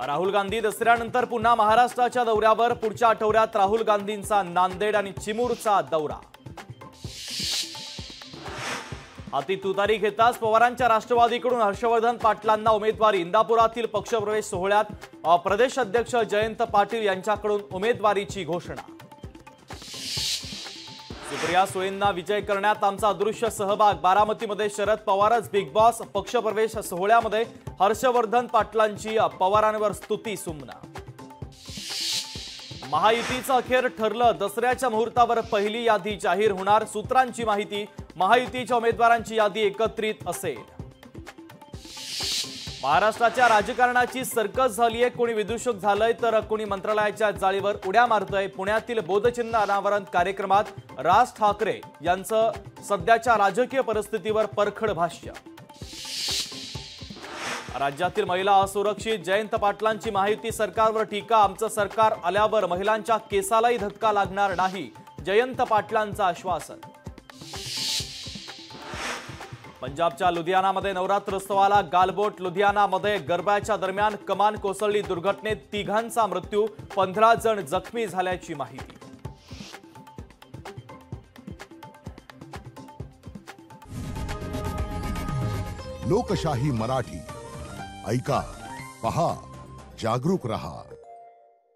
राहुल गांधी दसऱ्यानंतर पुन्हा महाराष्ट्राच्या दौऱ्यावर। पुढच्या आठवड्यात राहुल गांधींचा नांदेड आणि चिमूरचा दौरा। हाती तुतारी घेताच पवारांच्या राष्ट्रवादीकडून हर्षवर्धन पाटलांना उमेदवारी। इंदापुरातील पक्षप्रवेश सोहळ्यात प्रदेश अध्यक्ष जयंत पाटील यांच्याकडून उमेदवारीची घोषणा। सुप्रिया सुळेंना विजय करण्यात आमचा अदृश्य सहभाग। बारामतीमध्ये शरद पवारच बिग बॉस। पक्षप्रवेश सोहळ्यामध्ये हर्षवर्धन पाटलांची पवारांवर स्तुती सुमना। महायुतीचं अखेर ठरलं। दसऱ्याच्या मुहूर्तावर पहिली यादी जाहीर होणार। सूत्रांची माहिती, महायुतीच्या उमेदवारांची यादी एकत्रित असेल। महाराष्ट्राच्या राजकारणाची सर्कस झालीये। कोणी विदूषक झालंय तर कोणी मंत्रालयाच्या जाळीवर उड्या मारतंय। पुण्यातील बोधचिन्ह अनावरण कार्यक्रमात राज ठाकरे यांचं सध्याच्या राजकीय परिस्थितीवर परखड भाष्य। राज्यातील महिला असुरक्षित, जयंत पाटलांची महायुती सरकारवर टीका। आमचं सरकार आल्यावर महिलांच्या केसालाही धक्का लागणार नाही, जयंत पाटलांचं आश्वासन। पंजाबच्या लुधियानामध्ये नवरात्रोत्सवाला गालबोट। लुधियानामध्ये गरब्याच्या दरम्यान कमान कोसळली। दुर्घटनेत तिघांचा मृत्यू, 15 जण जखमी झाल्याची माहिती। लोकशाही मराठी ऐका, पहा, जागरूक रहा।